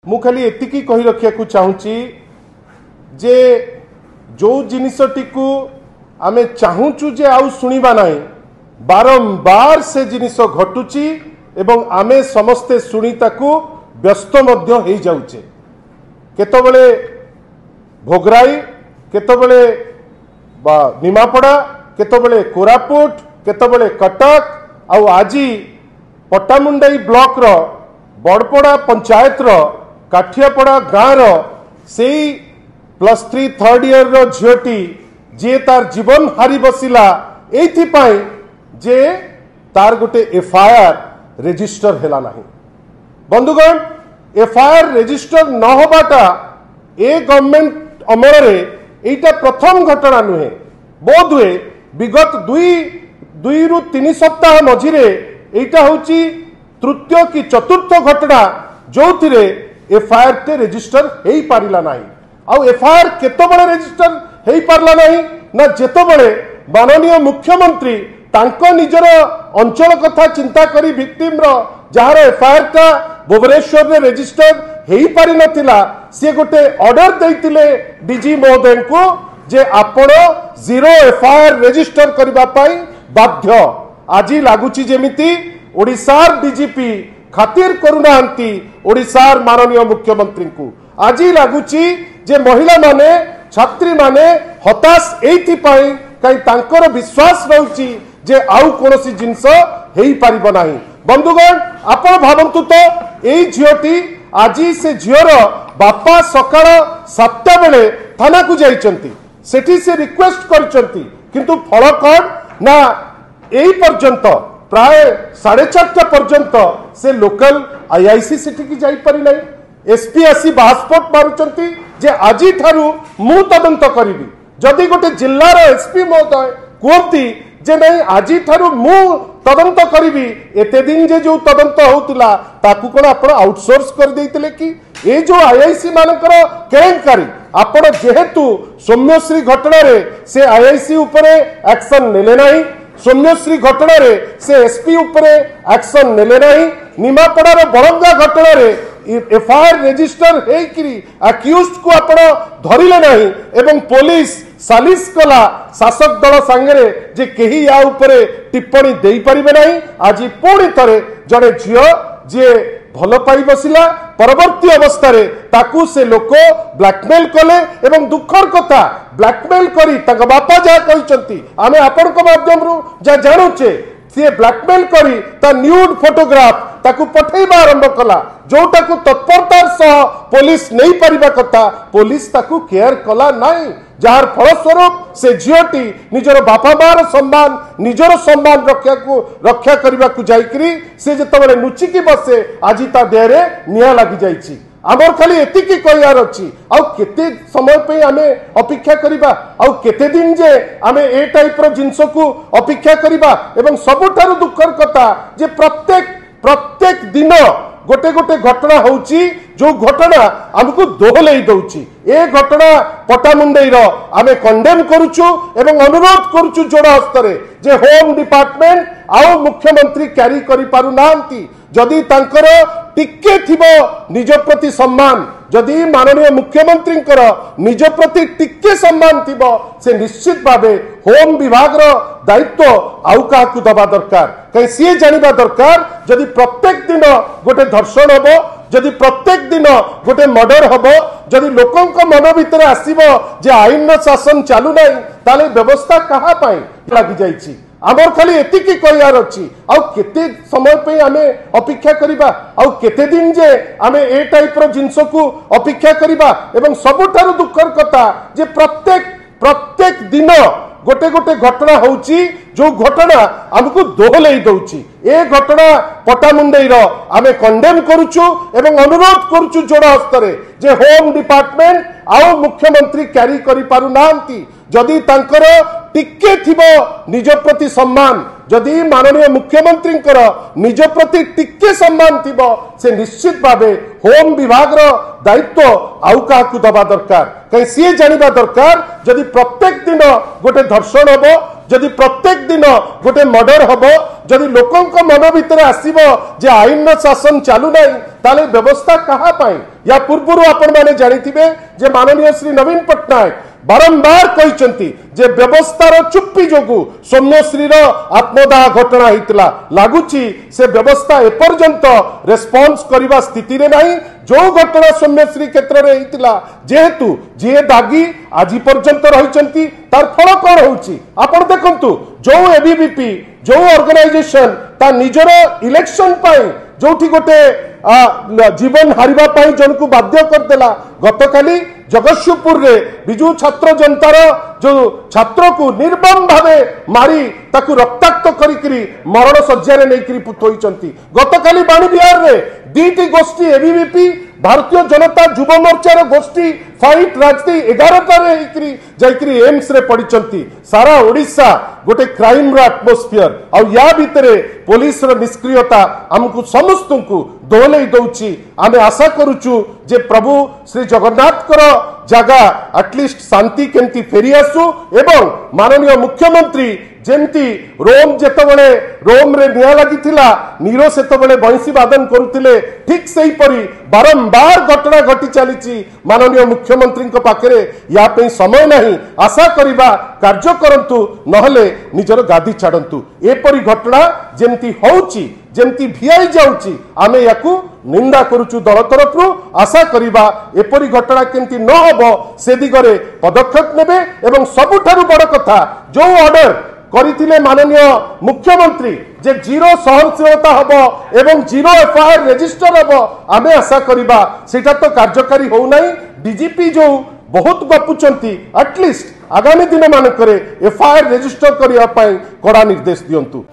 मु खाली एतिकी कही रखिया चाहूँगी जे जो जिनसटी को आमे चाहूचु जे आउ सुनिबा नाही बारंबार से जिनिस घटुची एवं आमे समस्ते सुनी ताकू व्यस्त मध्य हो जाउचे केतबेले भोगराई केतबेले निमापड़ा केतबेले कोरापुट केतबेले कटक आउ आजी पट्टामुंडाई ब्लॉक रो बड़पड़ा पंचायत रो काठियापड़ा गाँव रो सेई +3 थर्ड ईयर रो झीटी जे तार जीवन हारी बसिला एइथिपाई जे तार गोटे एफआईआर रेजिस्टर हेला नाही। बंधुगण एफआईआर रेजिस्टर न होबाटा ए गवर्नमेंट अमल रे एटा प्रथम घटना नुहे बोध हुए विगत दुई रु 3 सप्ताह मझिरे एटा होची तृतीय कि चतुर्थ घटना जो थिरे एफआईआर ते रेजिस्टर हेई पारिला नाही। आउ एफआईआर केतबेले रेजिस्टर हेई पारला नहीं ना जेतबेले माननीय मुख्यमंत्री तांको निजर अंचल कथा चिंता करी विक्टिम रो जहार एफआईआर टा भुवनेश्वर रे रेजिस्टर हेई पारि नथिला से गोटे ऑर्डर देइतिले डीजी महोदय को जे आपण 0 एफआईआर रेजिस्टर करबा पाई बाध्य। आजी लागुची जेमिति ओडिसार डीजीपी खातिर करूनांती ओडिसार माननीय मुख्यमंत्री को आजी लागुची जे महिला माने छात्री माने हताश एथि पाई कहीं तांकर विश्वास रहउची जे आउ कोनोसी जिंस हेई पारिबो नाही। बंधुगण आपण भावंतु तो एई झियोटी आजी से झियोर बापा सकाळ 7टा बेले थाना को जाइचंती सेठी से रिक्वेस्ट करचंती किंतु फल कोन ना एई पर्यंत प्राय 4:30 पर्यंत से लोकल आईआईसी सेठी की जाई पारि नाही। एसपी आसी बास्पोर्ट मारुचंती जे आजी ठारू मु तदंत करिवि जदि गोटे जिल्लार एसपी महोदय कहती जे नहीं आजी ठारू मु तदंत करिवि एते दिन जे जो तदंत होउतिला ताकू कोन आपण आउटसोर्स कर देइतिले कि ए जो आईआईसी मानकर केलेंकारी आपण जेहेतु सौम्यश्री घटना रे से आईआईसी उपरे एक्शन नेले नाही सौम्यश्री घटना रे से एसपी उपरे एक्शन नेले नाही निमापड़ार बड़ंगा घटना रे एफआईआर रेजिस्टर हेकरी अक्यूज्ड को आपण धरिले नाही एवं पुलिस सालिस कला शासक दल सांगरे जे केही या उपरे टिप्पणी देई परिबे नाही। आज पुणी थरे जड़े झियो जे भल पाई बसिला परवर्ती अवस्था रे ताकू से लोक ब्लैकमेल कले एवं दुखर कथा ब्लैकमेल करी ताका बापा जा कहिसंती आमे आपण को माध्यम रु जा जानुचे से ब्लैकमेल करी ता न्यूड फोटोग्राफ ताकू पठेबा आरंभ कला जोटा को तत्परतार सह पुलिस नहीं परिबा कथा पुलिस ताकू केयर कला नाही जार फलस्वरूप से झियोटी निजर बापा मार सम्मान निजर सम्मान रक्षा करबा को जाइकरी से जतबेले नुचिकी बसे आज ता देहरे निया लागि जाइछि। आमर खाली एतिकी कहियार अछि आउ केते समय पे आमे अपेक्षा करिबा आउ केते दिन जे आमे ए टाइप रो जिंस को अपेक्षा करिबा एवं सबुठारु दुखर कथा जे प्रत्येक दिन गोटे गोटे घटना होउची जो घटना हमको दोहलई दउची ए घटना पट्टामुंडाई रो आमे कंडेम करूचु एवं अनुरोध करूचु जोड़ हस्तरे जे होम डिपार्टमेंट आउ मुख्यमंत्री कैरी करि पारु नांती जदि तांकर टिके थिबो निज प्रति सम्मान जदि माननीय मुख्यमंत्री निज प्रति टिके सम्मान थिबो से निश्चित भावे होम विभाग रो दायित्व आउ काकू दबा दरकार कहीं सी जानिबा दरकार जदि प्रत्येक दिन गोटे धर्षण हबो जदि प्रत्येक दिन गोटे मर्डर हबो जदि लोकंक मन भितर आसीबो जे आईन शासन चालू नाही ताले व्यवस्था कहा पाई लागि जाईछि। आमर खाली एतिकी कहियार अछि आउ केते समय पे आमे अपेक्षा करिबा आउ केते दिन जे आमे ए टाइप रो जिंस को अपेक्षा करिबा एवं सबुठारु दुखर कथा जे प्रत्येक दिन गोटे गोटे घटना होउची जो घटना हमको दोहलई दउची ए घटना पट्टामुंडाई रो आमे कंडेम करूचु एवं अनुरोध करूचु जोड़ हस्तरे जे होम डिपार्टमेंट आउ मुख्यमंत्री कैरी करि पारु नांती जदि तांकर टिके थिबो निज प्रति सम्मान जदि माननीय मुख्यमंत्री निज प्रति टिके सम्मान थिबो से निश्चित भावे होम विभाग रो दायित्व आउ का दबा दरकार कहीं सी जानिबा दरकार जदि प्रत्येक दिन गोटे धर्षण हबो जदि प्रत्येक दिन गोटे मर्डर हबो जदि लोकंक मन भितर आसीबो जे आईन शासन चालू नाही ताले व्यवस्था कहा पाई या पूर्व आपण माने जानिथिबे जे माननीय श्री नवीन पट्टनायक बारंबार कहते जे व्यवस्थार चुप्पी जोगु सौम्यश्री आत्मदाह घटना होता लगुच से व्यवस्था एपर्यंत रेस्पॉन्स करने स्थिति रे नहीं जो घटना सौम्यश्री क्षेत्र में होता जेहेतु जी दागी आज पर्यंत रही तार फल कौन होपण देखु जो एबीवीपी जो ऑर्गेनाइजेशन ता निजर इलेक्शन जो गोटे जीवन हारिबा जन को बाध्य करदेला गतकाली जगतसिंहपुर रे बिजू छात्र जनतार जो छात्र को निर्मम भावे मारी ताकू रक्ताक्त करी मरण सज्जा नहीं थोइचंती गतकाली बाणी बिहार रे दीटी गोष्ठी एबीवीपी भारतीय जनता युव मोर्चार गोष्ठी फाइट राजनीति 11 जाइकरी एम्स रे पड़िचंती सारा ओडिशा गोटे क्राइम रो एटमॉस्फियर आ या भितरे पुलिस रो निष्क्रियता हमकु समस्त को दोहले दउची आमे आशा करूचु जे प्रभु श्री जगन्नाथ करो जगह एटलिस्ट शांति केमती फेरी आसु एवं माननीय मुख्यमंत्री जेमती रोम जेतबळे रोम रे निया लागि थिला नीरो सेतबळे बंशी वादन करुथिले ठीक सेही परी बारंबार घटना घटी चलीची माननीय मुख्यमंत्री को पाखरे या पे समय नहीं आशा करिबा कार्य करंतु नहले निजर गादी छाडंतु एपरी घटना जेमती होउची जेमती भिआई जाउची आमे याकू निंदा करुचु दल तरफरु आशा करिबा एपरी घटना केमती न होबो से दिगरे पदक्षेप नेबे एवं सबुठारु बड़ कथा जो ऑर्डर करिथिले माननीय मुख्यमंत्री जे जीरो सहनशीलता हबो एवं जीरो एफआईआर रजिस्टर हबो आमे आशा करिबा सेटा तो कार्यकारी हो नाही डीजीपी जो बहुत गपुचंती एटलिस्ट आगामी दिन मानकरे एफआईआर रजिस्टर करिया पई कड़ा निर्देश दियंतु।